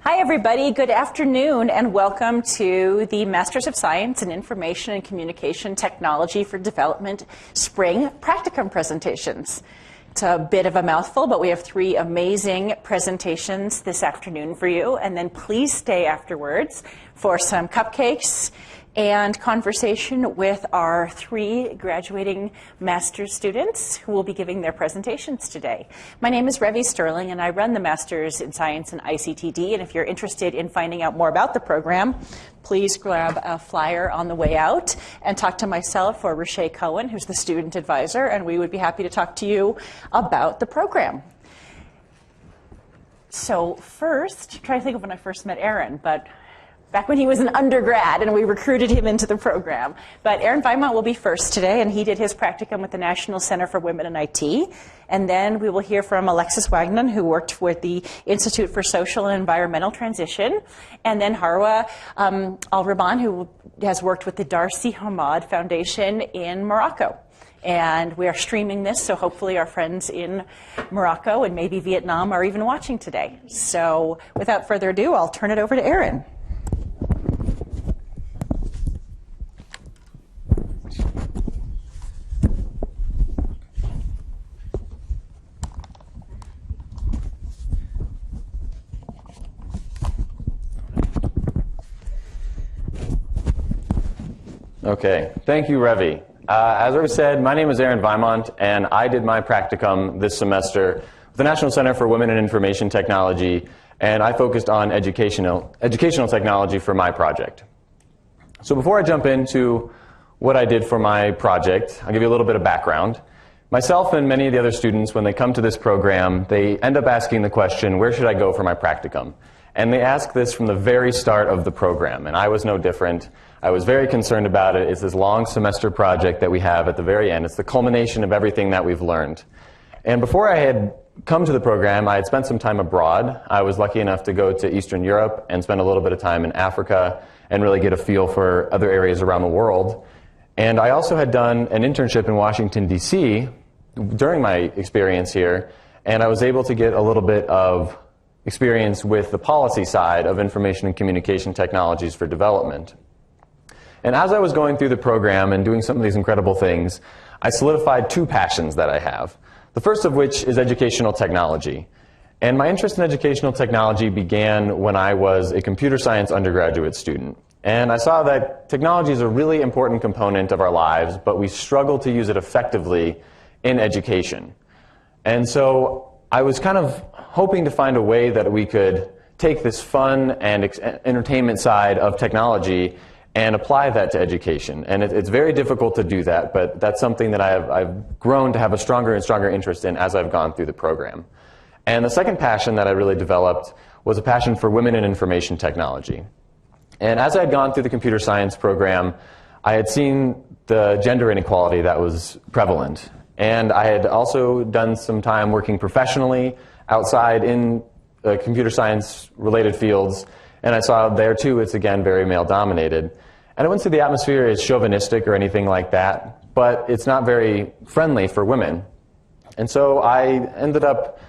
Hi everybody, good afternoon and welcome to the Masters of Science in Information and Communication Technology for Development Spring Practicum presentations. It's a bit of a mouthful, but we have three amazing presentations this afternoon for you, and then please stay afterwards for some cupcakes and conversation with our three graduating master's students who will be giving their presentations today. My name is Revi Sterling, and I run the Masters in Science and ICTD, and if you're interested in finding out more about the program, please grab a flyer on the way out and talk to myself or Rashay Cohen, who's the student advisor, and we would be happy to talk to you about the program. So first, I'm trying to think of when I first met Aaron, but back when he was an undergrad and we recruited him into the program. But Aaron Vimont will be first today, and he did his practicum with the National Center for Women in IT. And then we will hear from Alexis Wagnon, who worked with the Institute for Social and Environmental Transition. And then Hawra Rabaan, who has worked with the Dar Si-Hmad Foundation in Morocco. And we are streaming this, so hopefully our friends in Morocco and maybe Vietnam are even watching today. So without further ado, I'll turn it over to Aaron. Okay, thank you, Revi. As Revi said, my name is Aaron Vimont, and I did my practicum this semester with the National Center for Women in Information Technology, and I focused on educational technology for my project. So before I jump into what I did for my project, I'll give you a little bit of background. Myself and many of the other students, when they come to this program, they end up asking the question, where should I go for my practicum? And they ask this from the very start of the program, and I was no different. I was very concerned about it. It's this long semester project that we have at the very end. It's the culmination of everything that we've learned. And before I had come to the program, I had spent some time abroad. I was lucky enough to go to Eastern Europe and spend a little bit of time in Africa and really get a feel for other areas around the world. And I also had done an internship in Washington, D.C. during my experience here, and I was able to get a little bit of experience with the policy side of information and communication technologies for development. And as I was going through the program and doing some of these incredible things, I solidified two passions that I have. The first of which is educational technology. And my interest in educational technology began when I was a computer science undergraduate student. And I saw that technology is a really important component of our lives, but we struggle to use it effectively in education. And so I was kind of hoping to find a way that we could take this fun and entertainment side of technology and apply that to education. And it's very difficult to do that, but that's something that I've grown to have a stronger and stronger interest in as I've gone through the program. And the second passion that I really developed was a passion for women in information technology. And as I had gone through the computer science program, I had seen the gender inequality that was prevalent. And I had also done some time working professionally outside in computer science related fields, and I saw there too it's again very male dominated. And I wouldn't say the atmosphere is chauvinistic or anything like that, but it's not very friendly for women. And so I ended up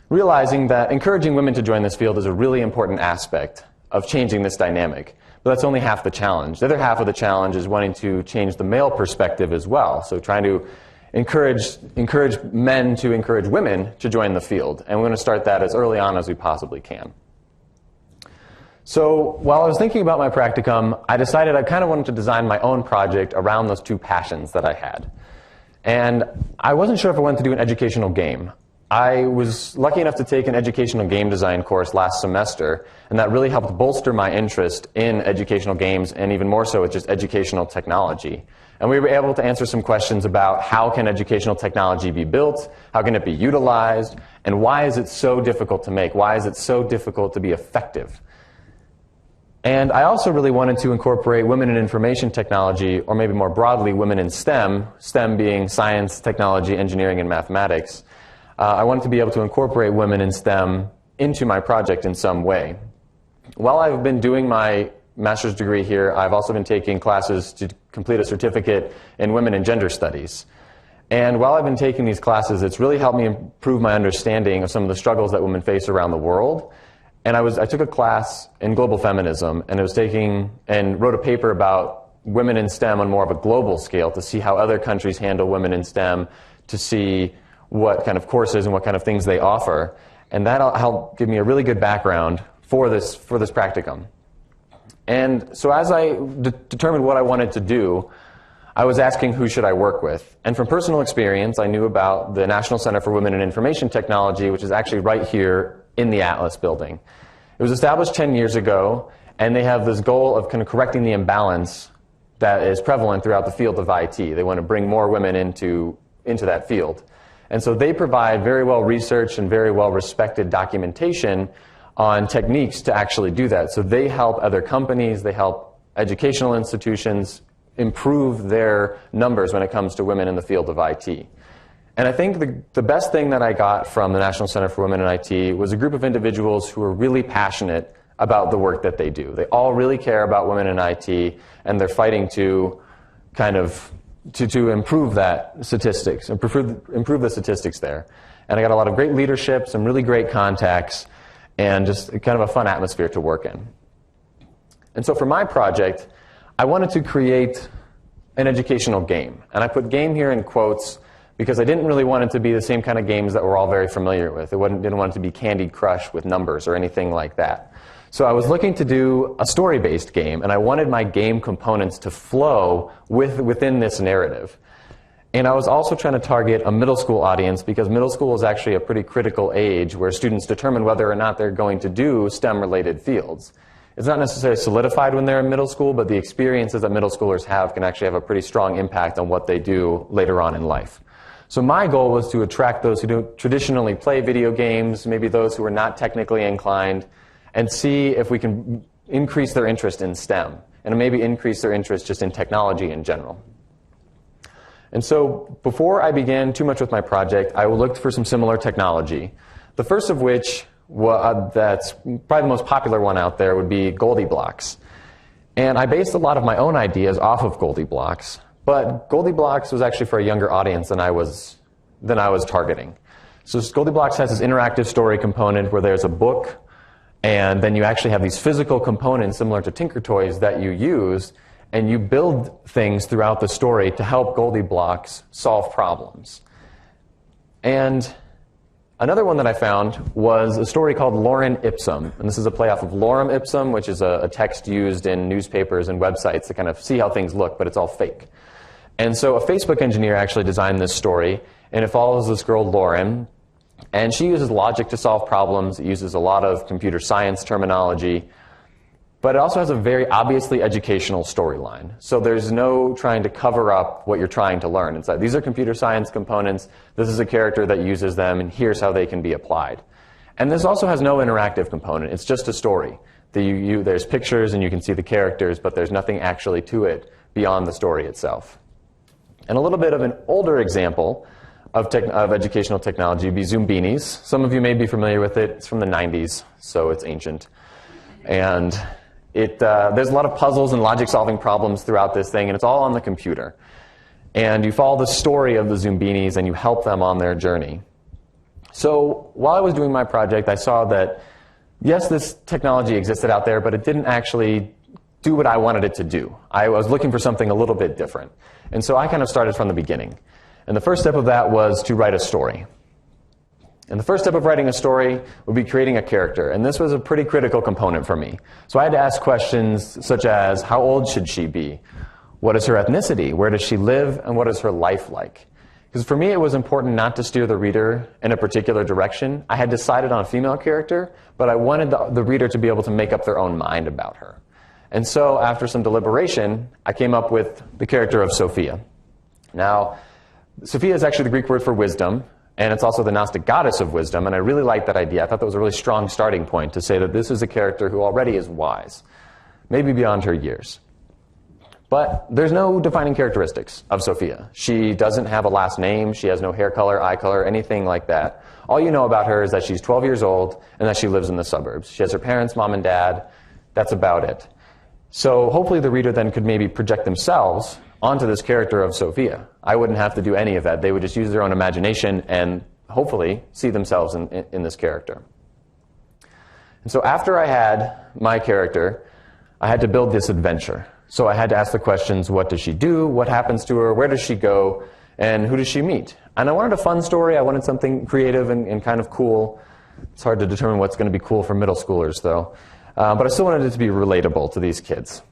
realizing that encouraging women to join this field is a really important aspect of changing this dynamic. But that's only half the challenge. The other half of the challenge is wanting to change the male perspective as well. So trying to encourage men to encourage women to join the field. And we're going to start that as early on as we possibly can. So while I was thinking about my practicum, I decided I kind of wanted to design my own project around those two passions that I had. And I wasn't sure if I wanted to do an educational game. I was lucky enough to take an educational game design course last semester, and that really helped bolster my interest in educational games, and even more so with just educational technology. And we were able to answer some questions about how can educational technology be built, how can it be utilized, and why is it so difficult to make? Why is it so difficult to be effective? And I also really wanted to incorporate women in information technology, or maybe more broadly, women in STEM, STEM being science, technology, engineering, and mathematics. I wanted to be able to incorporate women in STEM into my project in some way. While I've been doing my master's degree here, I've also been taking classes to complete a certificate in women and gender studies. And while I've been taking these classes, it's really helped me improve my understanding of some of the struggles that women face around the world. And I took a class in global feminism, and wrote a paper about women in STEM on more of a global scale to see how other countries handle women in STEM, to see what kind of courses and what kind of things they offer. And that helped give me a really good background for this practicum. And so as I determined what I wanted to do, I was asking who should I work with. And from personal experience, I knew about the National Center for Women in Information Technology, which is actually right here in the Atlas building. It was established 10 years ago, and they have this goal of kind of correcting the imbalance that is prevalent throughout the field of IT. They want to bring more women into that field. And so they provide very well researched and very well respected documentation on techniques to actually do that. So they help other companies, they help educational institutions improve their numbers when it comes to women in the field of IT. And I think the best thing that I got from the National Center for Women in IT was a group of individuals who are really passionate about the work that they do. They all really care about women in IT, and they're fighting to kind of to improve that statistics, improve the statistics there. And I got a lot of great leadership, some really great contacts, and just kind of a fun atmosphere to work in. And so for my project, I wanted to create an educational game. And I put game here in quotes because I didn't really want it to be the same kind of games that we're all very familiar with. Didn't want it to be Candy Crush with numbers or anything like that. So I was looking to do a story-based game, and I wanted my game components to flow within this narrative. And I was also trying to target a middle school audience, because middle school is actually a pretty critical age where students determine whether or not they're going to do STEM-related fields. It's not necessarily solidified when they're in middle school, but the experiences that middle schoolers have can actually have a pretty strong impact on what they do later on in life. So my goal was to attract those who don't traditionally play video games, maybe those who are not technically inclined, and see if we can increase their interest in STEM, and maybe increase their interest just in technology in general. And so before I began too much with my project, I looked for some similar technology. The first of which, that's probably the most popular one out there, would be Goldie Blocks. And I based a lot of my own ideas off of Goldie Blocks, but Goldie Blocks was actually for a younger audience than I was targeting. So Goldie Blocks has this interactive story component where there's a book, and then you actually have these physical components similar to Tinker Toys that you use, and you build things throughout the story to help Goldie Blocks solve problems. And another one that I found was a story called Lorem Ipsum, and this is a play off of Lorem Ipsum, which is a text used in newspapers and websites to kind of see how things look, but it's all fake. And so a Facebook engineer actually designed this story, and it follows this girl Lorem, and she uses logic to solve problems. It uses a lot of computer science terminology, but it also has a very obviously educational storyline. So there's no trying to cover up what you're trying to learn. It's like, these are computer science components, this is a character that uses them, and here's how they can be applied. And this also has no interactive component, it's just a story. There's pictures and you can see the characters, but there's nothing actually to it beyond the story itself. And a little bit of an older example of educational technology would be Zoombinis. Some of you may be familiar with it. It's from the 90s, so it's ancient. And there's a lot of puzzles and logic-solving problems throughout this thing, and it's all on the computer. And you follow the story of the Zoombinis, and you help them on their journey. So while I was doing my project, I saw that, yes, this technology existed out there, but it didn't actually do what I wanted it to do. I was looking for something a little bit different. And so I kind of started from the beginning. And the first step of that was to write a story. And the first step of writing a story would be creating a character. And this was a pretty critical component for me. So I had to ask questions such as, how old should she be? What is her ethnicity? Where does she live? And what is her life like? Because for me, it was important not to steer the reader in a particular direction. I had decided on a female character, but I wanted the reader to be able to make up their own mind about her. And so after some deliberation, I came up with the character of Sophia. Now, Sophia is actually the Greek word for wisdom, and it's also the Gnostic goddess of wisdom, and I really liked that idea. I thought that was a really strong starting point to say that this is a character who already is wise, maybe beyond her years. But there's no defining characteristics of Sophia. She doesn't have a last name, she has no hair color, eye color, anything like that. All you know about her is that she's 12 years old and that she lives in the suburbs. She has her parents, mom and dad, that's about it. So hopefully the reader then could maybe project themselves onto this character of Sophia. I wouldn't have to do any of that. They would just use their own imagination and hopefully see themselves in this character. So after I had my character, I had to build this adventure. So I had to ask the questions, what does she do, what happens to her, where does she go, and who does she meet? And I wanted a fun story. I wanted something creative and kind of cool. It's hard to determine what's going to be cool for middle schoolers, though. But I still wanted it to be relatable to these kids.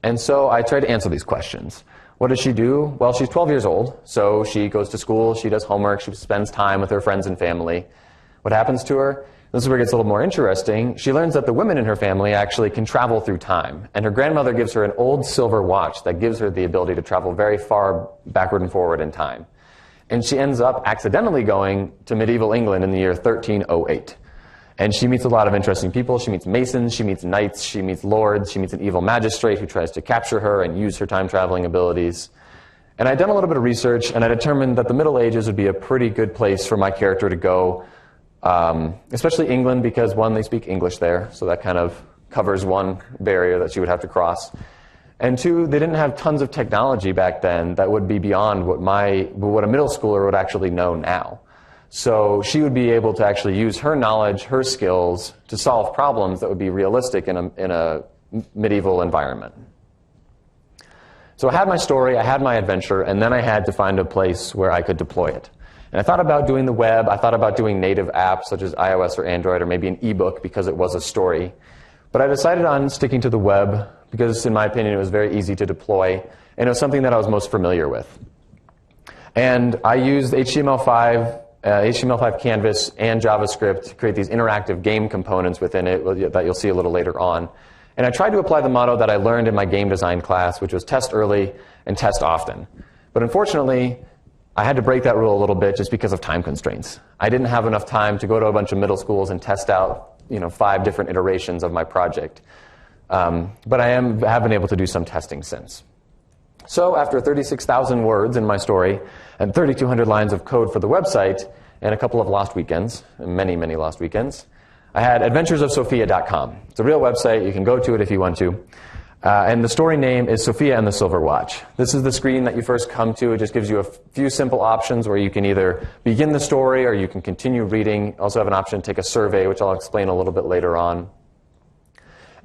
And so I tried to answer these questions. What does she do? Well, she's 12 years old, so she goes to school, she does homework, she spends time with her friends and family. What happens to her? This is where it gets a little more interesting. She learns that the women in her family actually can travel through time. And her grandmother gives her an old silver watch that gives her the ability to travel very far backward and forward in time. And she ends up accidentally going to medieval England in the year 1308. And she meets a lot of interesting people. She meets masons, she meets knights, she meets lords, she meets an evil magistrate who tries to capture her and use her time-traveling abilities. And I'd done a little bit of research, and I determined that the Middle Ages would be a pretty good place for my character to go, especially England, because one, they speak English there, so that kind of covers one barrier that she would have to cross. And two, they didn't have tons of technology back then that would be beyond what a middle schooler would actually know now. So she would be able to actually use her knowledge, her skills, to solve problems that would be realistic in a medieval environment. So I had my story, I had my adventure, and then I had to find a place where I could deploy it. And I thought about doing the web, I thought about doing native apps such as iOS or Android, or maybe an ebook because it was a story. But I decided on sticking to the web because, in my opinion, it was very easy to deploy, and it was something that I was most familiar with. And I used HTML5 Canvas and JavaScript to create these interactive game components within it that you'll see a little later on. And I tried to apply the motto that I learned in my game design class, which was test early and test often. But unfortunately, I had to break that rule a little bit just because of time constraints. I didn't have enough time to go to a bunch of middle schools and test out 5 different iterations of my project. But I have been able to do some testing since. So after 36,000 words in my story and 3,200 lines of code for the website and a couple of lost weekends, many, many lost weekends, I had adventuresofsophia.com. It's a real website. You can go to it if you want to. And the story name is Sophia and the Silver Watch. This is the screen that you first come to. It just gives you a few simple options where you can either begin the story or you can continue reading. Also have an option to take a survey, which I'll explain a little bit later on.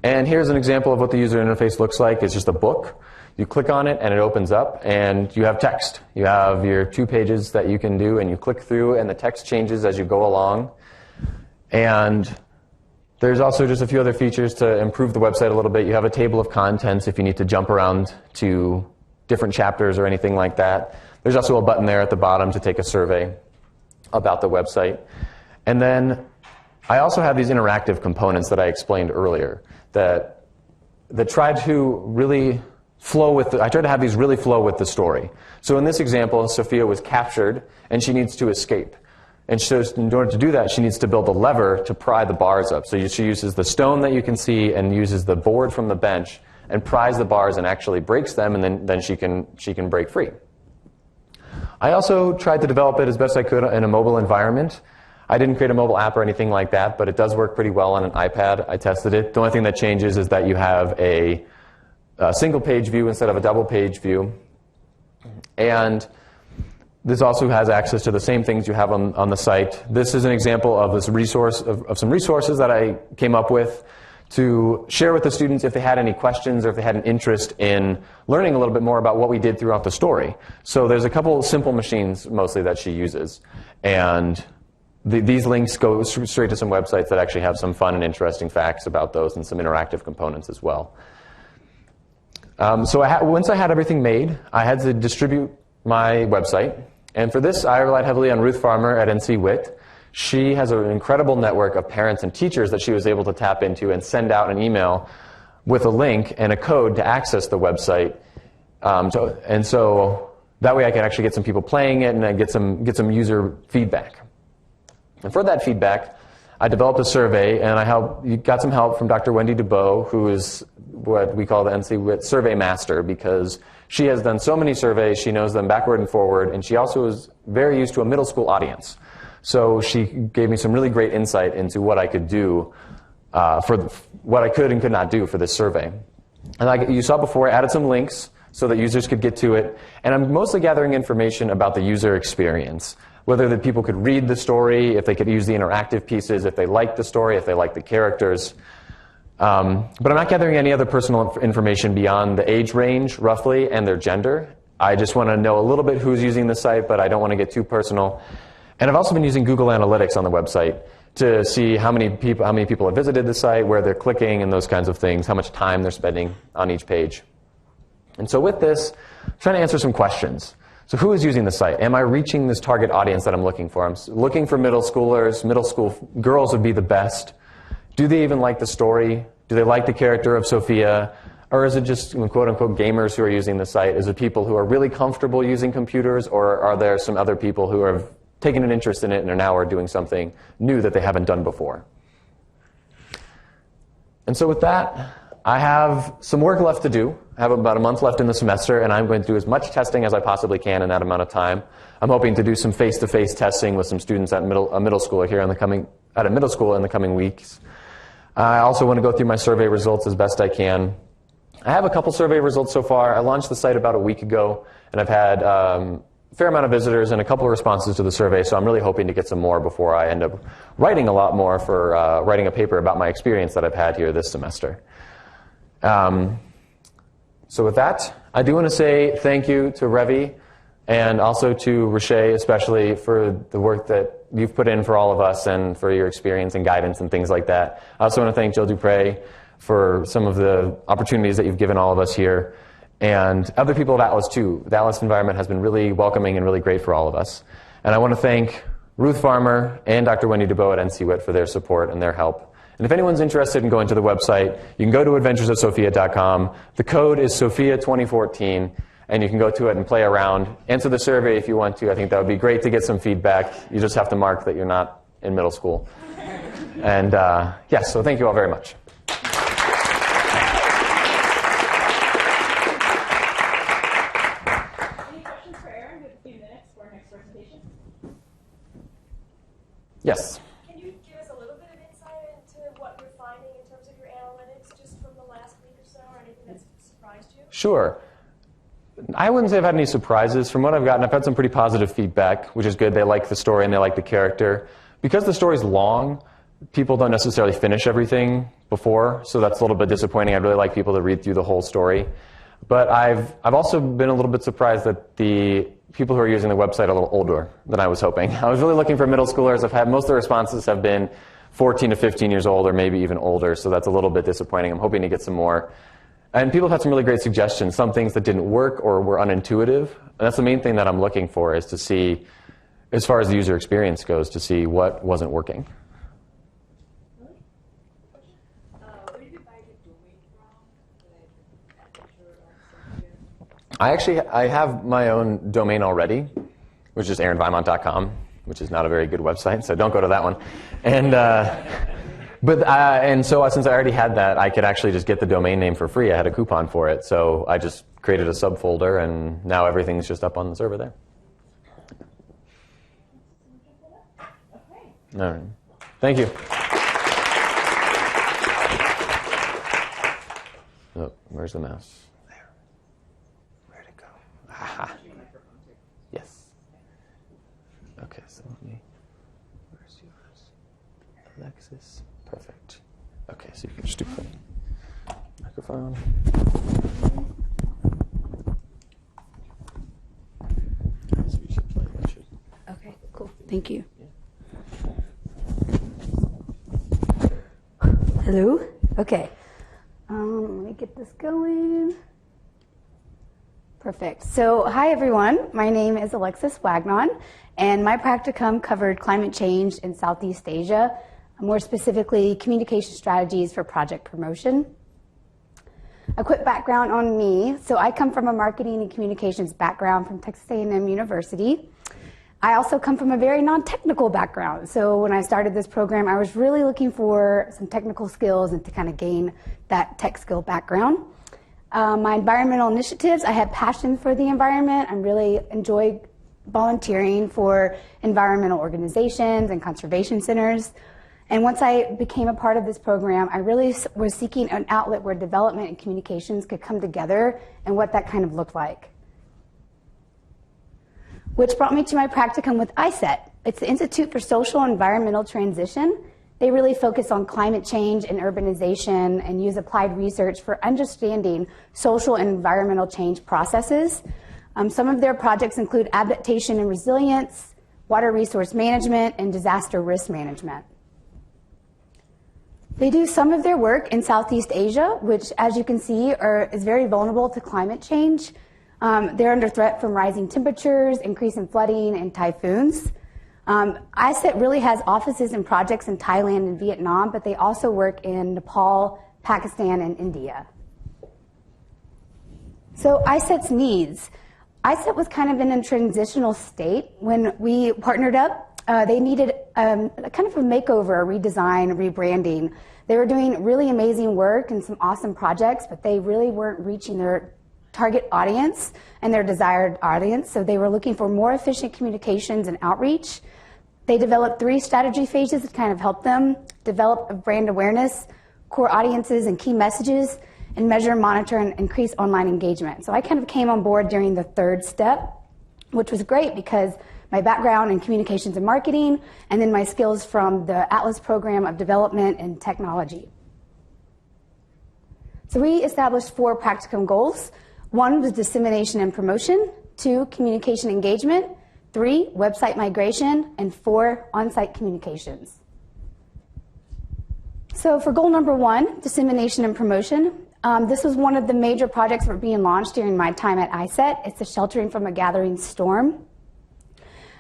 And here's an example of what the user interface looks like. It's just a book. You click on it and it opens up and you have text. You have your 2 pages that you can do and you click through and the text changes as you go along. And there's also just a few other features to improve the website a little bit. You have a table of contents if you need to jump around to different chapters or anything like that. There's also a button there at the bottom to take a survey about the website. And then I also have these interactive components that I explained earlier that try to really flow with I try to have these really flow with the story. So in this example, Sophia was captured and she needs to escape. And so in order to do that, she needs to build a lever to pry the bars up. So she uses the stone that you can see and uses the board from the bench and pries the bars and actually breaks them, and then she can break free. I also tried to develop it as best I could in a mobile environment. I didn't create a mobile app or anything like that, but it does work pretty well on an iPad. I tested it. The only thing that changes is that you have a single page view instead of a double page view. And this also has access to the same things you have on the site. This is an example of this resource of some resources that I came up with to share with the students if they had any questions or if they had an interest in learning a little bit more about what we did throughout the story. So there's a couple simple machines mostly that she uses. And these links go straight to some websites that actually have some fun and interesting facts about those and some interactive components as well. So once I had everything made, I had to distribute my website. And for this, I relied heavily on Ruth Farmer at NCWIT. She has an incredible network of parents and teachers that she was able to tap into and send out an email with a link and a code to access the website. And so that way I could actually get some people playing it and get some user feedback. And for that feedback, I developed a survey, and I got some help from Dr. Wendy Dubow, who is what we call the NCWIT survey master, because she has done so many surveys, she knows them backward and forward, and she also is very used to a middle school audience. So she gave me some really great insight into what I could do, what I could and could not do for this survey. And like you saw before, I added some links so that users could get to it, and I'm mostly gathering information about the user experience. whether the people could read the story, if they could use the interactive pieces, if they liked the story, if they liked the characters. But I'm not gathering any other personal information beyond the age range, roughly, and their gender. I just want to know a little bit who's using the site, but I don't want to get too personal. And I've also been using Google Analytics on the website to see how many people have visited the site, where they're clicking, and those kinds of things, how much time they're spending on each page. And so with this, I'm trying to answer some questions. So who is using the site? Am I reaching this target audience that I'm looking for? I'm looking for middle schoolers. Middle school girls would be the best. Do they even like the story? Do they like the character of Sophia? Or is it just quote-unquote gamers who are using the site? Is it people who are really comfortable using computers? Or are there some other people who have taken an interest in it and are now doing something new that they haven't done before? And so with that, I have some work left to do. I have about a month left in the semester, and I'm going to do as much testing as I possibly can in that amount of time. I'm hoping to do some face-to-face testing with some students at a middle school here at a middle school in the coming weeks. I also want to go through my survey results as best I can. I have a couple survey results so far. I launched the site about a week ago, and I've had a fair amount of visitors and a couple of responses to the survey, so I'm really hoping to get some more before I end up writing a lot more for writing a paper about my experience that I've had here this semester. So with that, I do want to say thank you to Revi and also to Riche, especially for the work that you've put in for all of us and for your experience and guidance and things like that. I also want to thank Jill Dupre for some of the opportunities that you've given all of us here, and other people at Atlas too. The Atlas environment has been really welcoming and really great for all of us. And I want to thank Ruth Farmer and Dr. Wendy DeBow at NCWIT for their support and their help. And if anyone's interested in going to the website, you can go to adventuresofsophia.com. The code is Sophia2014, and you can go to it and play around. Answer the survey if you want to. I think that would be great to get some feedback. You just have to mark that you're not in middle school. And yes, so thank you all very much. Any questions for Aaron? We have a few minutes for our next presentation. Yes. Sure. I wouldn't say I've had any surprises. From what I've gotten, I've had some pretty positive feedback, which is good. They like the story and they like the character. Because the story's long, people don't necessarily finish everything before, so that's a little bit disappointing. I'd really like people to read through the whole story. But I've also been a little bit surprised that the people who are using the website are a little older than I was hoping. I was really looking for middle schoolers. I've had most of the responses have been 14 to 15 years old or maybe even older, so that's a little bit disappointing. I'm hoping to get some more. And people have had some really great suggestions, some things that didn't work or were unintuitive. And that's the main thing that I'm looking for, is to see, as far as the user experience goes, to see what wasn't working. I have my own domain already, which is aaronvimont.com, which is not a very good website, so don't go to that one. And so since I already had that, I could actually just get the domain name for free. I had a coupon for it, so I just created a subfolder, and now everything's just up on the server there. Okay. All right. Thank you. Oh, where's the mouse? There. Where'd it go? Aha. Yes. Okay, so where's yours? Alexis. Perfect. Okay, so you can just do play. Microphone. So you should play. Okay, cool. Thank you. Hello? Okay. Let me get this going. Perfect. So, hi everyone. My name is Alexis Wagnon, and my practicum covered climate change in Southeast Asia, more specifically communication strategies for project promotion. A quick background on me. So I come from a marketing and communications background from Texas A&M University. I also come from a very non-technical background. So when I started this program, I was really looking for some technical skills and to kind of gain that tech skill background. My environmental initiatives, I have passion for the environment. I really enjoy volunteering for environmental organizations and conservation centers. And once I became a part of this program, I really was seeking an outlet where development and communications could come together and what that kind of looked like. which brought me to my practicum with ISET. It's the Institute for Social and Environmental Transition. They really focus on climate change and urbanization and use applied research for understanding social and environmental change processes. Some of their projects include adaptation and resilience, water resource management, and disaster risk management. They do some of their work in Southeast Asia, which, as you can see, is very vulnerable to climate change. They're under threat from rising temperatures, increase in flooding, and typhoons. ISET really has offices and projects in Thailand and Vietnam, but they also work in Nepal, Pakistan, and India. So ISET's needs. ISET was kind of in a transitional state. When we partnered up, they needed kind of a makeover, a redesign, a rebranding. They were doing really amazing work and some awesome projects, but they really weren't reaching their target audience and their desired audience, so they were looking for more efficient communications and outreach. They developed 3 strategy phases that kind of helped them develop brand awareness, core audiences and key messages, and measure, monitor, and increase online engagement. So I kind of came on board during the 3rd step, which was great because my background in communications and marketing, and then my skills from the Atlas program of development and technology. So we established 4 practicum goals. 1 was dissemination and promotion, 2, communication engagement, 3, website migration, and 4, on-site communications. So for goal number 1, dissemination and promotion, this was one of the major projects that were being launched during my time at ISET. It's the Sheltering from a Gathering Storm.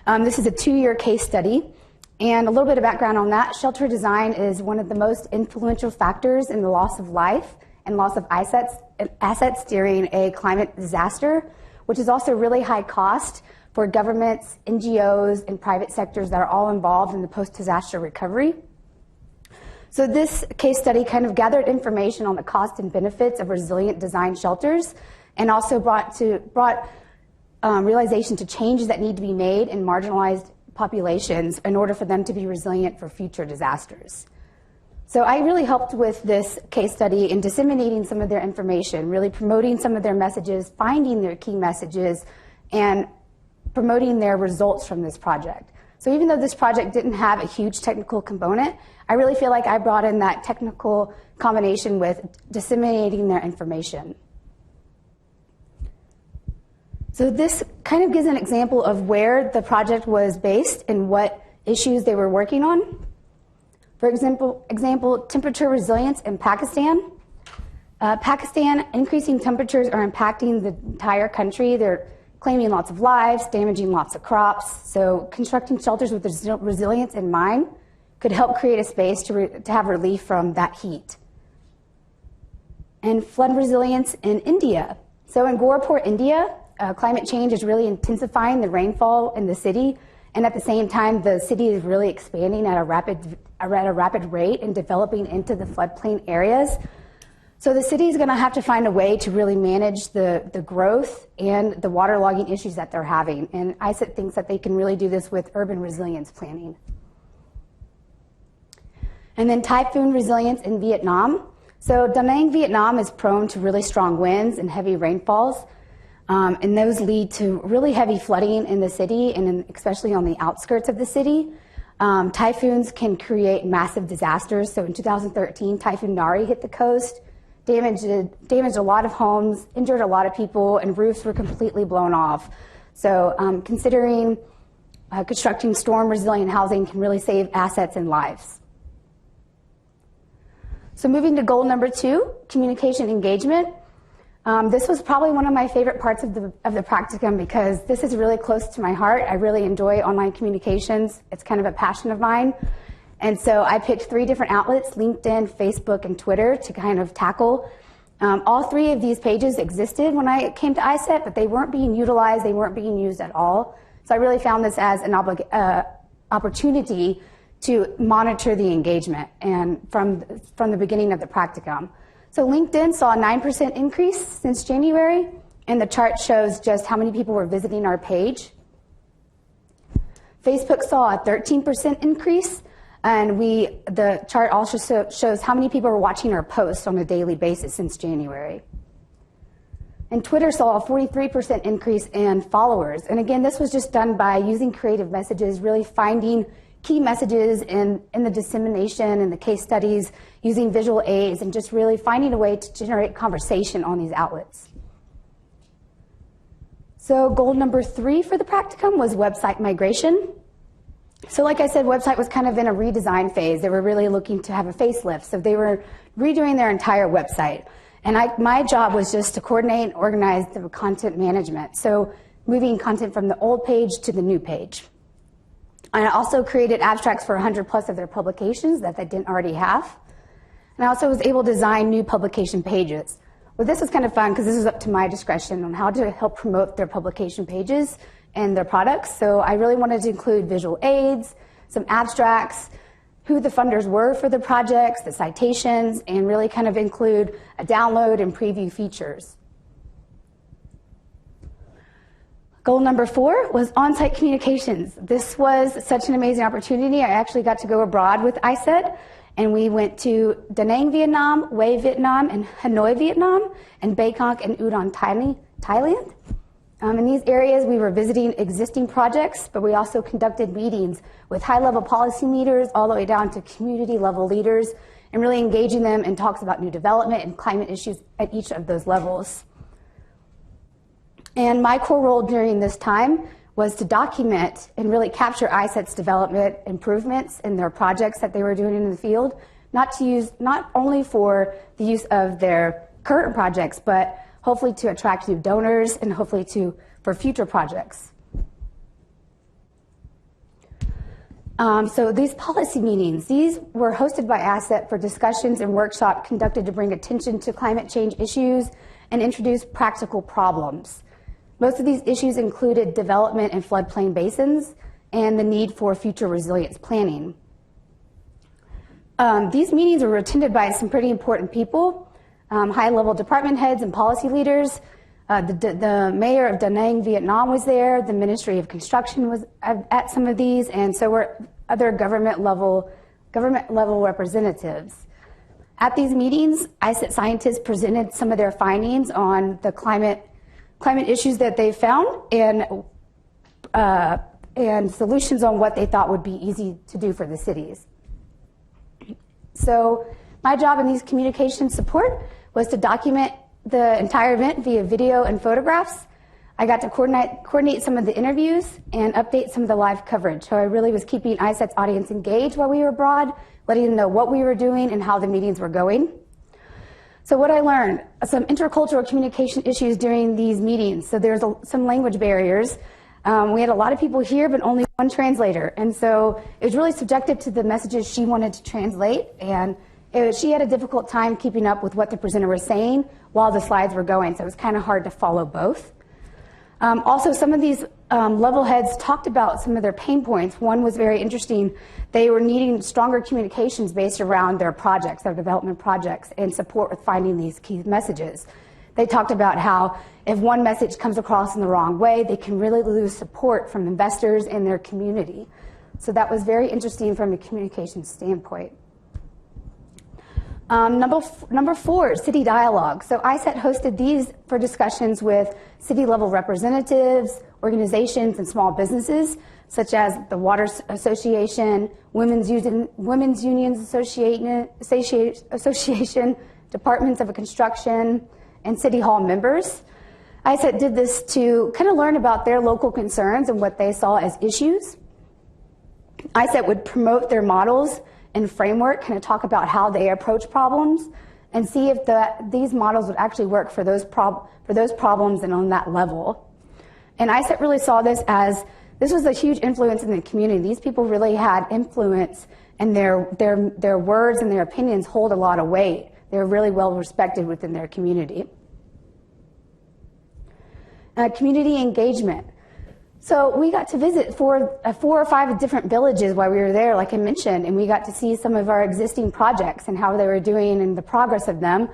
This is a 2-year case study. And a little bit of background on that, shelter design is one of the most influential factors in the loss of life and loss of assets during a climate disaster, which is also really high cost for governments, NGOs, and private sectors that are all involved in the post-disaster recovery. So this case study kind of gathered information on the cost and benefits of resilient design shelters, and also brought realization to changes that need to be made in marginalized populations in order for them to be resilient for future disasters. So I really helped with this case study in disseminating some of their information, really promoting some of their messages, finding their key messages, and promoting their results from this project. So even though this project didn't have a huge technical component, I really feel like I brought in that technical combination with disseminating their information. So this kind of gives an example of where the project was based and what issues they were working on. For example, temperature resilience in Pakistan. Pakistan, increasing temperatures are impacting the entire country. They're claiming lots of lives, damaging lots of crops. So constructing shelters with resilience in mind could help create a space to have relief from that heat. And flood resilience in India. So in Gorakhpur, India, climate change is really intensifying the rainfall in the city, and at the same time, the city is really expanding at a rapid rate and developing into the floodplain areas. So the city is going to have to find a way to really manage the growth and the waterlogging issues that they're having. And ISET thinks that they can really do this with urban resilience planning. And then typhoon resilience in Vietnam. So Da Nang, Vietnam is prone to really strong winds and heavy rainfalls. And those lead to really heavy flooding in the city, and especially on the outskirts of the city. Typhoons can create massive disasters. So in 2013, Typhoon Nari hit the coast, damaged a lot of homes, injured a lot of people, and roofs were completely blown off. So considering constructing storm resilient housing can really save assets and lives. So moving to goal number 2, communication engagement. This was probably one of my favorite parts of the practicum because this is really close to my heart. I really enjoy online communications. It's kind of a passion of mine. And so I picked 3 different outlets, LinkedIn, Facebook, and Twitter, to kind of tackle. All 3 of these pages existed when I came to ISET, but they weren't being utilized. They weren't being used at all. So I really found this as an opportunity to monitor the engagement and from the beginning of the practicum. So LinkedIn saw a 9% increase since January, and the chart shows just how many people were visiting our page. Facebook saw a 13% increase, and the chart also shows how many people were watching our posts on a daily basis since January. And Twitter saw a 43% increase in followers. And again, this was just done by using creative messages, really finding key messages in the dissemination and the case studies, using visual aids, and just really finding a way to generate conversation on these outlets. So goal number 3 for the practicum was website migration. So like I said, website was kind of in a redesign phase. They were really looking to have a facelift. So they were redoing their entire website. And my job was just to coordinate and organize the content management. So moving content from the old page to the new page. And I also created abstracts for 100 plus of their publications that they didn't already have. And I also was able to design new publication pages. Well, this was kind of fun because this was up to my discretion on how to help promote their publication pages and their products. So I really wanted to include visual aids, some abstracts, who the funders were for the projects, the citations, and really kind of include a download and preview features. Goal number 4 was on-site communications. This was such an amazing opportunity. I actually got to go abroad with ISET, and we went to Da Nang, Vietnam, Hue, Vietnam, and Hanoi, Vietnam, and Bangkok and Udon, Thailand. In these areas, we were visiting existing projects, but we also conducted meetings with high-level policy leaders all the way down to community-level leaders, and really engaging them in talks about new development and climate issues at each of those levels. And my core role during this time was to document and really capture ISET's development improvements in their projects that they were doing in the field, not only for the use of their current projects, but hopefully to attract new donors and hopefully for future projects. So these policy meetings, these were hosted by ISET for discussions and workshops conducted to bring attention to climate change issues and introduce practical problems. Most of these issues included development in floodplain basins and the need for future resilience planning. These meetings were attended by some pretty important people, high-level department heads and policy leaders. The mayor of Da Nang, Vietnam was there. The Ministry of Construction was at some of these, and so were other government level representatives. At these meetings, ISET scientists presented some of their findings on the climate issues that they found and solutions on what they thought would be easy to do for the cities. So my job in these communication support was to document the entire event via video and photographs. I got to coordinate some of the interviews and update some of the live coverage. So I really was keeping ISET's audience engaged while we were abroad, letting them know what we were doing and how the meetings were going. So what I learned, some intercultural communication issues during these meetings. So there's some language barriers. We had a lot of people here, but only one translator. And so it was really subjective to the messages she wanted to translate. And she had a difficult time keeping up with what the presenter was saying while the slides were going. So it was kind of hard to follow both. Also, some of these level heads talked about some of their pain points. One was very interesting. They were needing stronger communications based around their projects, their development projects, and support with finding these key messages. They talked about how if one message comes across in the wrong way, they can really lose support from investors and their community. So that was very interesting from a communication standpoint. Number 4, city dialogue. So ISET hosted these for discussions with city-level representatives, organizations, and small businesses, such as the Water Association, Women's Unions Association, Departments of Construction, and City Hall members. ISET did this to kind of learn about their local concerns and what they saw as issues. ISET would promote their models and framework, kind of talk about how they approach problems and see if these models would actually work for those problems and on that level. And ISET really saw this as, this was a huge influence in the community. These people really had influence, and their words and their opinions hold a lot of weight. They're really well respected within their community. Community engagement. So we got to visit 4 or 5 different villages while we were there, like I mentioned, and we got to see some of our existing projects and how they were doing and the progress of them,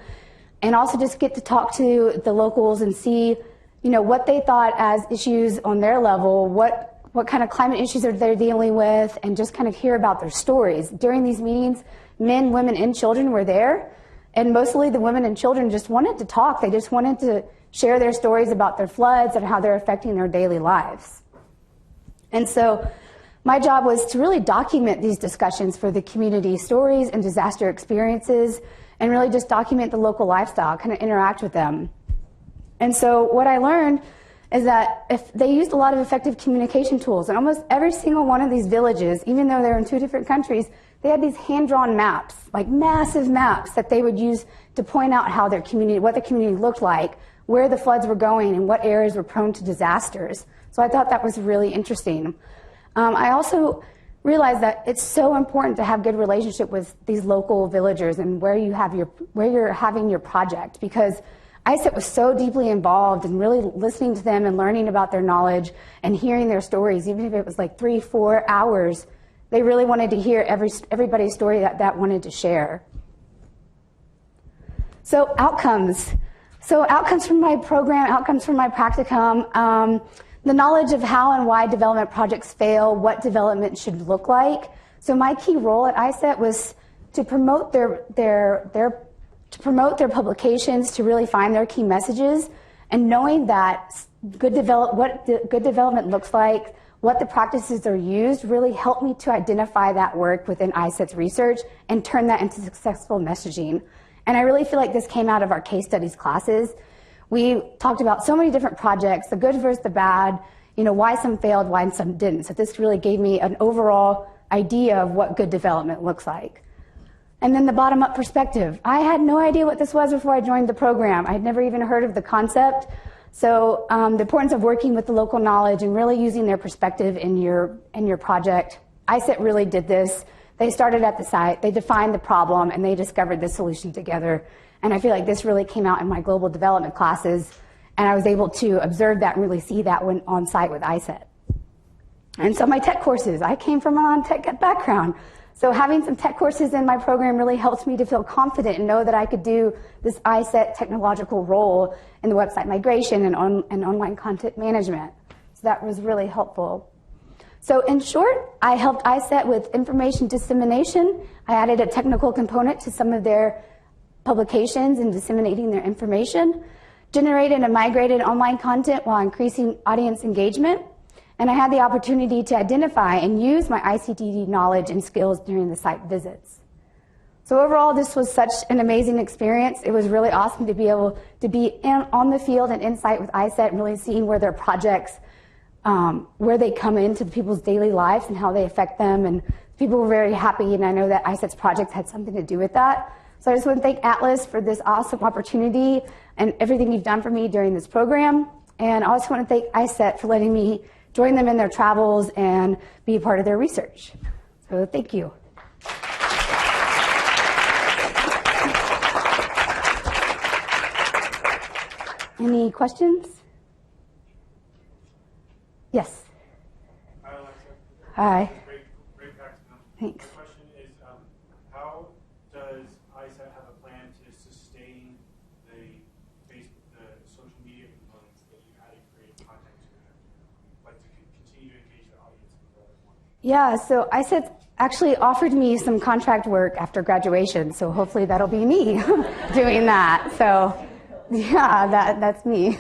and also just get to talk to the locals and see, what they thought as issues on their level, what kind of climate issues are they dealing with, and just kind of hear about their stories. During these meetings, men, women, and children were there, And mostly the women and children just wanted to talk. They just wanted to share their stories about their floods and how they're affecting their daily lives. And so my job was to really document these discussions for the community, stories and disaster experiences, and really just document the local lifestyle, kind of interact with them. And so what I learned is that if they used a lot of effective communication tools, and almost every single one of these villages, even though they're in 2 different countries, they had these hand-drawn maps, like massive maps that they would use to point out how their community, what the community looked like, where the floods were going, and what areas were prone to disasters. So I thought that was really interesting. I also realized that it's so important to have good relationship with these local villagers and where you're having your project, because ISET was so deeply involved in really listening to them and learning about their knowledge and hearing their stories, even if it was like 3-4 hours. They really wanted to hear everybody's story that wanted to share. So outcomes. So outcomes from my program, outcomes from my practicum, the knowledge of how and why development projects fail, what development should look like. So my key role at ISET was to promote their publications, to really find their key messages, and knowing that what good development looks like, what the practices are used, really helped me to identify that work within ISET's research and turn that into successful messaging. And I really feel like this came out of our case studies classes. We talked about so many different projects, the good versus the bad, why some failed, why some didn't. So this really gave me an overall idea of what good development looks like. And then the bottom-up perspective. I had no idea what this was before I joined the program. I had never even heard of the concept. So the importance of working with the local knowledge and really using their perspective in your project. ISET really did this. They started at the site, they defined the problem, and they discovered the solution together. And I feel like this really came out in my global development classes, and I was able to observe that and really see that when on site with ISET. And so my tech courses, I came from a non-tech background. So having some tech courses in my program really helps me to feel confident and know that I could do this ISET technological role in the website migration and online content management. So that was really helpful. So in short, I helped ISET with information dissemination. I added a technical component to some of their publications and disseminating their information, generated and migrated online content while increasing audience engagement, and I had the opportunity to identify and use my ICTD knowledge and skills during the site visits. So overall, this was such an amazing experience. It was really awesome to be able to be on the field and in site with ISET and really seeing where their projects, where they come into people's daily lives and how they affect them. And people were very happy, and I know that ISET's project had something to do with that. So I just want to thank Atlas for this awesome opportunity and everything you've done for me during this program. And I also want to thank ISET for letting me join them in their travels and be a part of their research. So thank you. Any questions? Yes. Hi, Alexa. Hi. Great practicum. Thanks. The question is, how does ISET have a plan to sustain the social media components that you had to create content to, like to continue to engage the audience and grow more? Yeah, so ISET actually offered me some contract work after graduation, so hopefully that'll be me doing that. So yeah, that's me.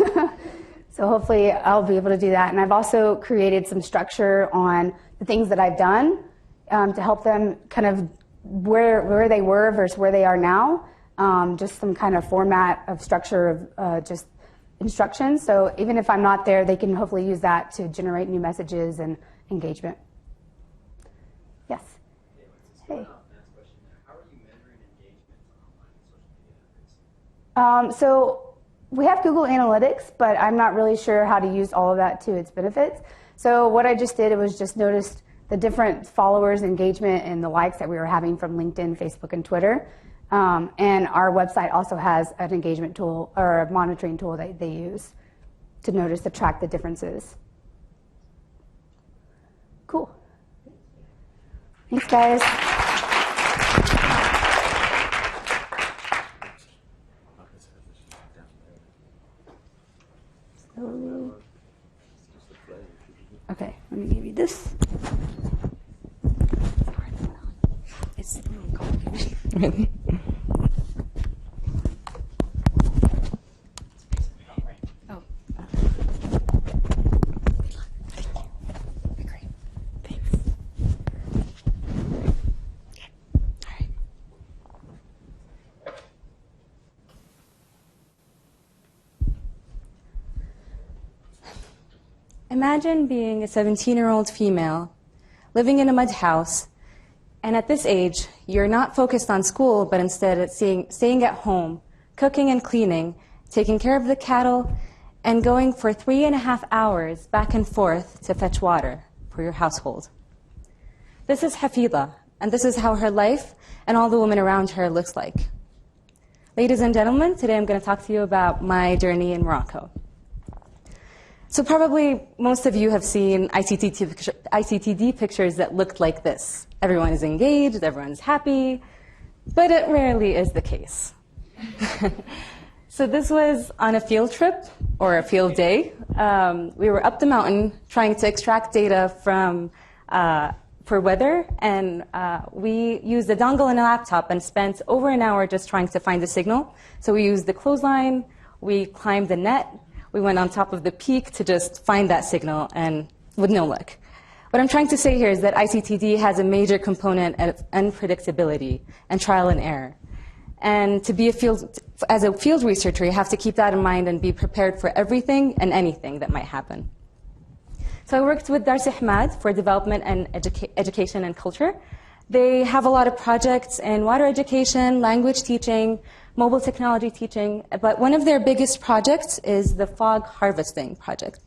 So hopefully I'll be able to do that. And I've also created some structure on the things that I've done to help them kind of where they were versus where they are now. Just some kind of format of structure of just instructions. So even if I'm not there, they can hopefully use that to generate new messages and engagement. Yes. Hey. Next question there. How are you measuring engagement on online and social media efforts? So we have Google Analytics, but I'm not really sure how to use all of that to its benefits. So what I just did was just noticed the different followers, engagement, and the likes that we were having from LinkedIn, Facebook, and Twitter. And our website also has an engagement tool or a monitoring tool that they use to notice, to track the differences. Cool. Thanks, guys. Okay, let me give you this. It's a little complicated. Imagine being a 17-year-old female living in a mud house, and at this age, you're not focused on school, but instead staying at home, cooking and cleaning, taking care of the cattle, and going for 3.5 hours back and forth to fetch water for your household. This is Hafida, and this is how her life and all the women around her looks like. Ladies and gentlemen, today I'm going to talk to you about my journey in Morocco. So probably most of you have seen ICTD pictures that looked like this. Everyone is engaged, everyone's happy, but it rarely is the case. So this was on a field trip, or a field day. We were up the mountain trying to extract data for weather, and we used a dongle and a laptop and spent over an hour just trying to find the signal. So we used the clothesline, we climbed the net, we went on top of the peak to just find that signal, and with no luck. What I'm trying to say here is that ICTD has a major component of unpredictability and trial and error. And to be as a field researcher, you have to keep that in mind and be prepared for everything and anything that might happen. So I worked with Dar Si-Hmad for development and education and culture. They have a lot of projects in water education, language teaching, mobile technology teaching, but one of their biggest projects is the fog harvesting project.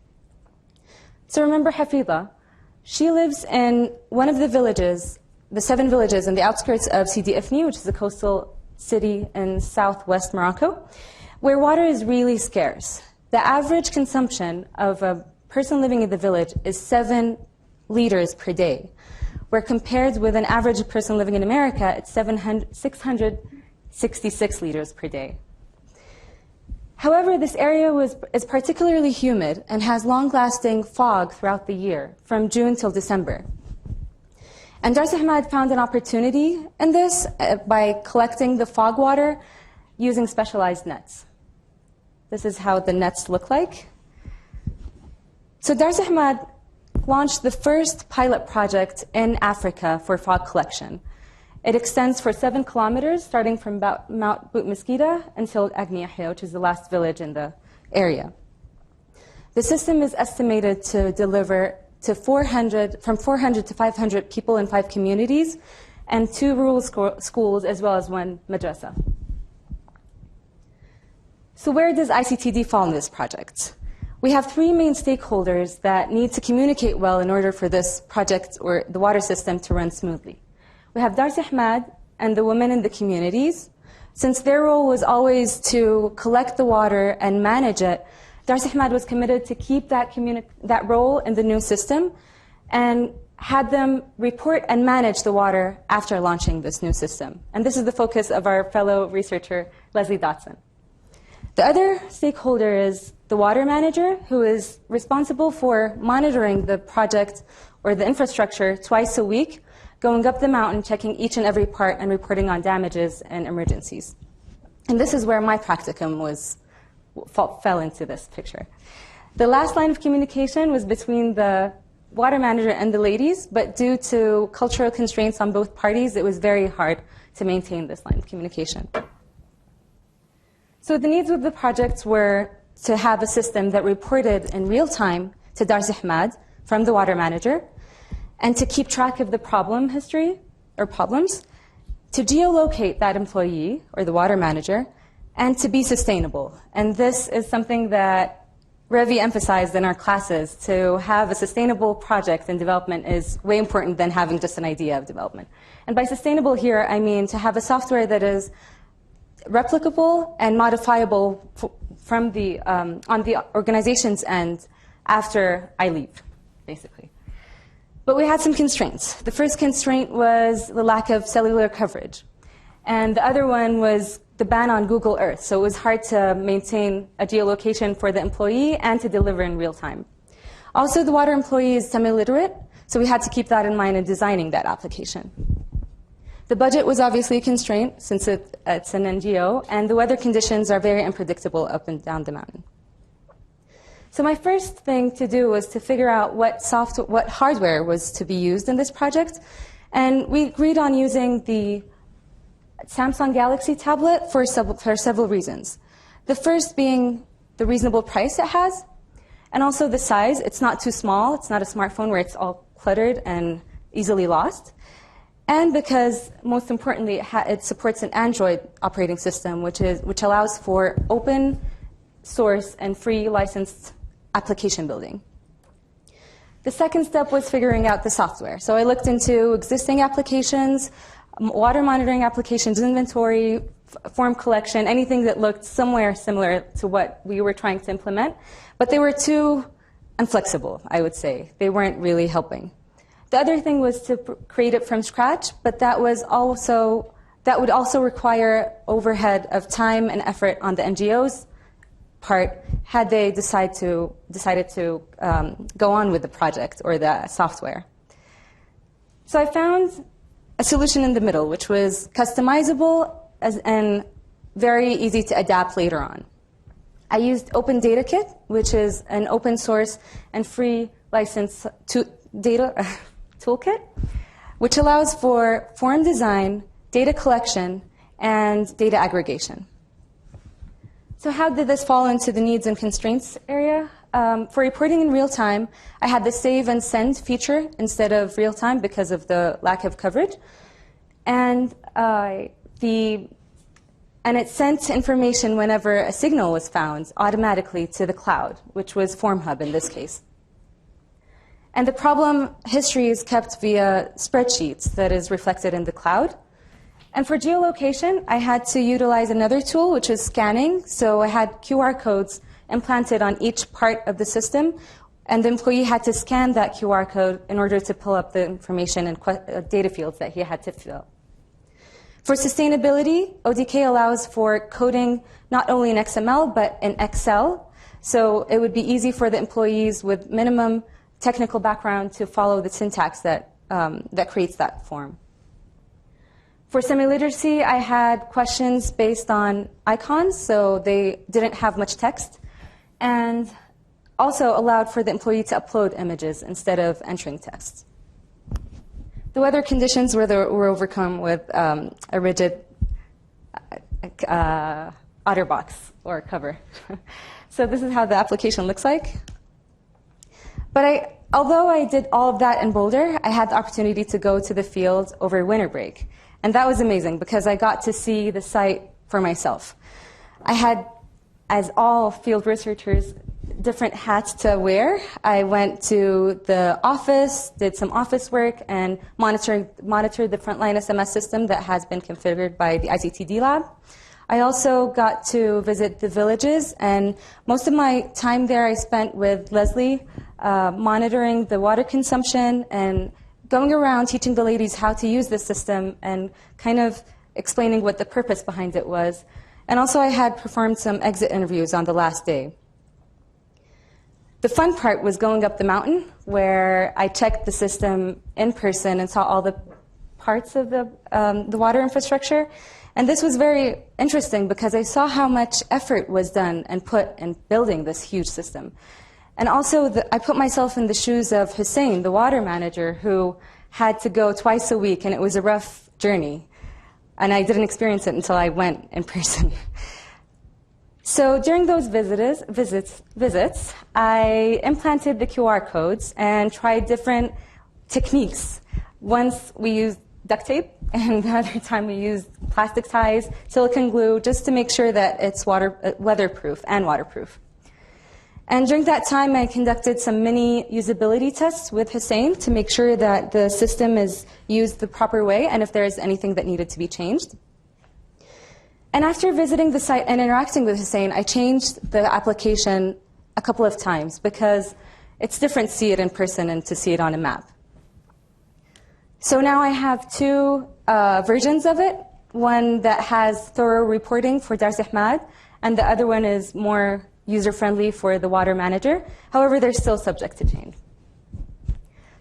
So remember Hafida. She lives in one of the villages, the 7 villages in the outskirts of Sidi Ifni, which is a coastal city in southwest Morocco, where water is really scarce. The average consumption of a person living in the village is 7 liters per day, where compared with an average person living in America, it's 666 liters per day. However, this area is particularly humid and has long-lasting fog throughout the year, from June till December. And Dar Si-Hmad found an opportunity in this by collecting the fog water using specialized nets. This is how the nets look like. So Dar Si-Hmad launched the first pilot project in Africa for fog collection. It extends for 7 kilometers, starting from Mount Bout Mesquita until Agniahia, which is the last village in the area. The system is estimated to deliver to from 400 to 500 people in 5 communities, and 2 rural schools, as well as 1 madrasa. So where does ICTD fall in this project? We have 3 main stakeholders that need to communicate well in order for this project or the water system to run smoothly. We have Dar Si-Hmad and the women in the communities. Since their role was always to collect the water and manage it, Dar Si-Hmad was committed to keep that role in the new system and had them report and manage the water after launching this new system. And this is the focus of our fellow researcher, Leslie Dotson. The other stakeholder is the water manager, who is responsible for monitoring the project or the infrastructure twice a week, going up the mountain, checking each and every part, and reporting on damages and emergencies. And this is where my practicum fell into this picture. The last line of communication was between the water manager and the ladies, but due to cultural constraints on both parties, it was very hard to maintain this line of communication. So the needs of the project were to have a system that reported in real time to Dar Si-Hmad from the water manager, and to keep track of the problem history, or problems, to geolocate that employee, or the water manager, and to be sustainable. And this is something that Revi emphasized in our classes. To have a sustainable project and development is way important than having just an idea of development. And by sustainable here, I mean to have a software that is replicable and modifiable from on the organization's end after I leave, basically. But we had some constraints. The first constraint was the lack of cellular coverage. And the other one was the ban on Google Earth. So it was hard to maintain a geolocation for the employee and to deliver in real time. Also, the water employee is semi-literate, so we had to keep that in mind in designing that application. The budget was obviously a constraint, since it's an NGO, and the weather conditions are very unpredictable up and down the mountain. So my first thing to do was to figure out what hardware was to be used in this project, and we agreed on using the Samsung Galaxy tablet for several reasons. The first being the reasonable price it has, And also the size, it's not too small. It's not a smartphone where it's all cluttered and easily lost. And because, most importantly, it supports an Android operating system, which allows for open source and free licensed application building. The second step was figuring out the software. So I looked into existing applications, water monitoring applications, inventory, form collection, anything that looked somewhere similar to what we were trying to implement. But they were too inflexible, I would say. They weren't really helping. The other thing was to create it from scratch, but that would also require overhead of time and effort on the NGO's part had they decided to go on with the project or the software. So I found a solution in the middle, which was customizable and very easy to adapt later on. I used Open Data Kit, which is an open source and free license data toolkit, which allows for form design, data collection, and data aggregation. So how did this fall into the needs and constraints area? For reporting in real time, I had the save and send feature instead of real time because of the lack of coverage. And it sent information whenever a signal was found automatically to the cloud, which was FormHub in this case. And the problem history is kept via spreadsheets that is reflected in the cloud. And for geolocation, I had to utilize another tool, which is scanning. So I had QR codes implanted on each part of the system, and the employee had to scan that QR code in order to pull up the information and data fields that he had to fill. For sustainability, ODK allows for coding not only in XML, but in Excel. So it would be easy for the employees with minimum technical background to follow the syntax that creates that form. For semi-literacy, I had questions based on icons, so they didn't have much text, and also allowed for the employee to upload images instead of entering text. The weather conditions were overcome with a rigid OtterBox or cover. So this is how the application looks like. But although I did all of that in Boulder, I had the opportunity to go to the field over winter break. And that was amazing because I got to see the site for myself. I had, as all field researchers, different hats to wear. I went to the office, did some office work, and monitored the frontline SMS system that has been configured by the ISET-TD lab. I also got to visit the villages, and most of my time there I spent with Leslie, monitoring the water consumption and going around teaching the ladies how to use this system and kind of explaining what the purpose behind it was. And also I had performed some exit interviews on the last day. The fun part was going up the mountain where I checked the system in person and saw all the parts of the water infrastructure. And this was very interesting because I saw how much effort was done and put in building this huge system. And also, I put myself in the shoes of Hussein, the water manager, who had to go twice a week, and it was a rough journey. And I didn't experience it until I went in person. So during those visits, I implanted the QR codes and tried different techniques. Once we used duct tape, and the other time we used plastic ties, silicone glue, just to make sure that it's weatherproof and waterproof. And during that time, I conducted some mini usability tests with Hussein to make sure that the system is used the proper way and if there is anything that needed to be changed. And after visiting the site and interacting with Hussein, I changed the application a couple of times because it's different to see it in person and to see it on a map. So now I have two versions of it, one that has thorough reporting for Dar Si-Hmad, and the other one is more user-friendly for the water manager. However, they're still subject to change.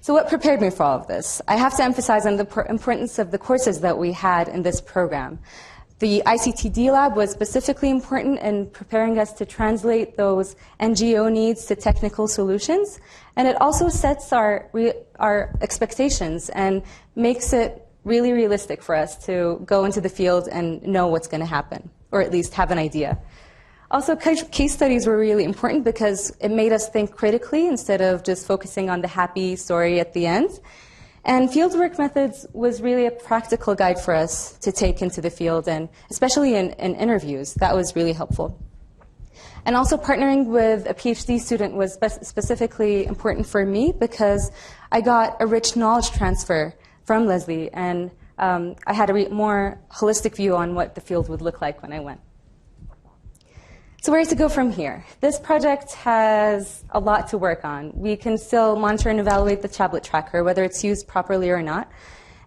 So what prepared me for all of this? I have to emphasize on the importance of the courses that we had in this program. The ICTD lab was specifically important in preparing us to translate those NGO needs to technical solutions. And it also sets our expectations and makes it really realistic for us to go into the field and know what's going to happen, or at least have an idea. Also, case studies were really important because it made us think critically instead of just focusing on the happy story at the end. And fieldwork methods was really a practical guide for us to take into the field, and especially in interviews. That was really helpful. And also partnering with a PhD student was specifically important for me because I got a rich knowledge transfer from Leslie, and I had a more holistic view on what the field would look like when I went. So where to go from here? This project has a lot to work on. We can still monitor and evaluate the tablet tracker, whether it's used properly or not,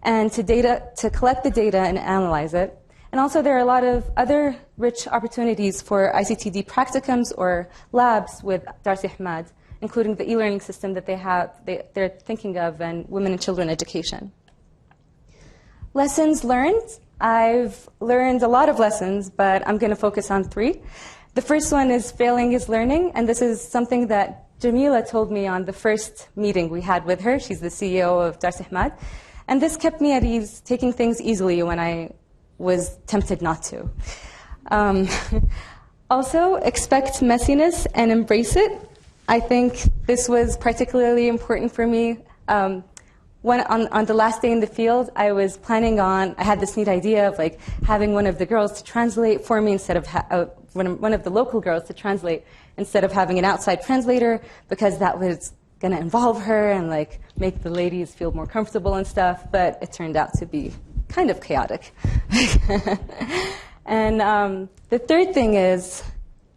and to collect the data and analyze it. And also there are a lot of other rich opportunities for ICTD practicums or labs with Dar Si-Hmad, including the e-learning system that they're thinking of, and women and children education. Lessons learned. I've learned a lot of lessons, but I'm going to focus on 3. The first one is failing is learning, and this is something that Jamila told me on the first meeting we had with her. She's the CEO of Dar Si-Hmad. And this kept me at ease, taking things easily when I was tempted not to. Also, expect messiness and embrace it. I think this was particularly important for me. When on the last day in the field, I was planning on, I had this neat idea of like having one of the girls to translate for me instead of one of the local girls to translate instead of having an outside translator, because that was going to involve her and like make the ladies feel more comfortable and stuff. But it turned out to be kind of chaotic. And the third thing is,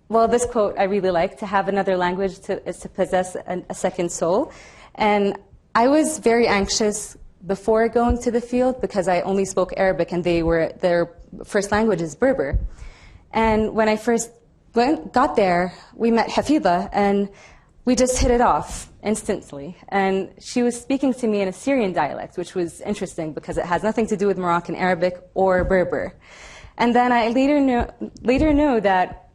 well, this quote I really like: to have another language is to possess a second soul. And I was very anxious before going to the field because I only spoke Arabic and their first language is Berber. And when I first got there, we met Hafida and we just hit it off instantly. And she was speaking to me in a Syrian dialect, which was interesting because it has nothing to do with Moroccan Arabic or Berber. And then I later knew that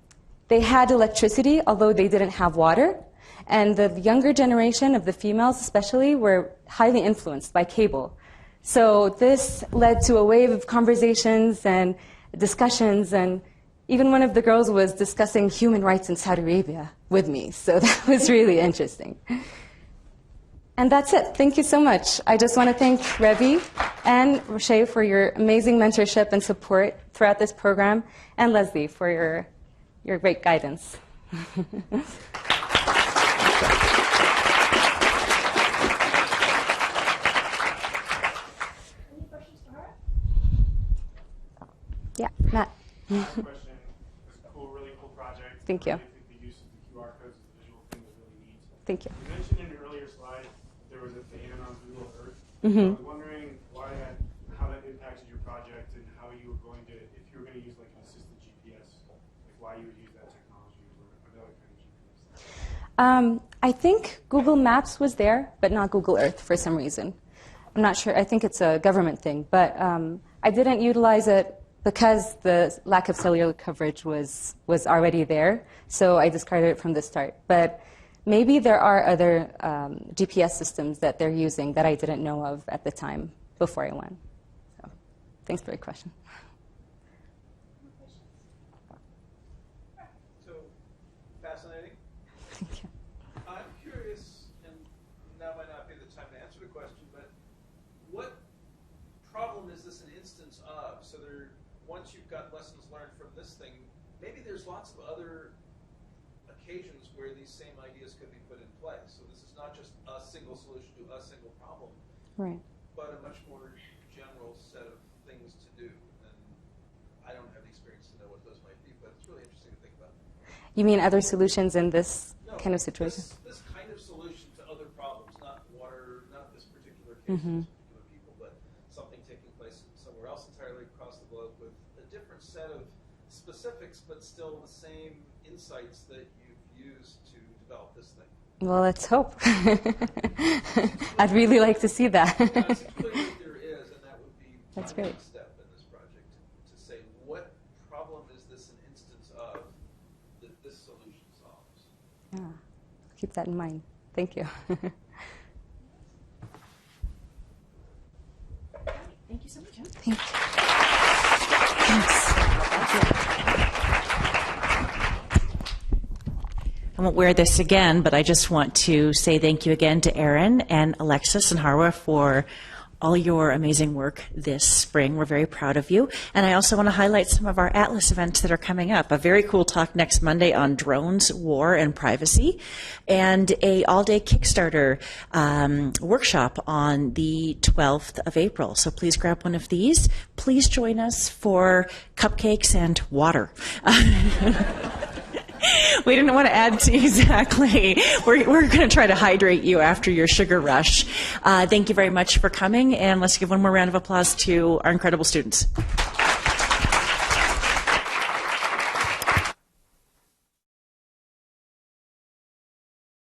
they had electricity, although they didn't have water. And the younger generation of the females especially were highly influenced by cable. So this led to a wave of conversations and discussions, and even one of the girls was discussing human rights in Saudi Arabia with me. So that was really interesting. And that's it. Thank you so much. I just want to thank Revi and Roche for your amazing mentorship and support throughout this program, and Leslie for your great guidance. Yeah, Matt. Last question. It's a really cool project. Thank you. I think the use of the QR codes as a visual thing is really neat. Thank you. You mentioned in an earlier slide that there was a ban on Google Earth. Mm-hmm. I was wondering how that impacted your project and how you were going to, if you were going to use like an assisted GPS, like why you would use that technology or another kind of GPS. I think Google Maps was there, but not Google Earth for some reason. I'm not sure. I think it's a government thing, but I didn't utilize it because the lack of cellular coverage was already there, so I discarded it from the start. But maybe there are other GPS systems that they're using that I didn't know of at the time before I went. So, thanks for your question. So, fascinating. Thank you. I'm curious, and now might not be the time to answer the question, but what problem is this an instance of? So once you've got lessons learned from this thing, maybe there's lots of other occasions where these same ideas could be put in place. So this is not just a single solution to a single problem, Right. but a much more general set of things to do. And I don't have the experience to know what those might be, but it's really interesting to think about. You mean other solutions in this kind of situation? This kind of solution to other problems, not water, not this particular case, this particular people, but something taking place somewhere else entirely across the globe with a different set of specifics, but still the same insights that you've used to develop this thing. Well, let's hope. I'd really like to see that. It's clear that there is, and that would be That's my great. next step in this project, to say what problem is this an instance of that this solution solves. Yeah, keep that in mind. Thank you. Thank you so much. Thank you. Thanks. won't wear this again, but I just want to say thank you again to Erin and Alexis and Hawra for all your amazing work this spring. We're very proud of you. And I also want to highlight some of our Atlas events that are coming up. A very cool talk next Monday on drones, war, and privacy, and a all-day Kickstarter workshop on the 12th of April. So please grab one of these. Please join us for cupcakes and water. We didn't want to add to, exactly. We're going to try to hydrate you after your sugar rush. Thank you very much for coming, and let's give one more round of applause to our incredible students.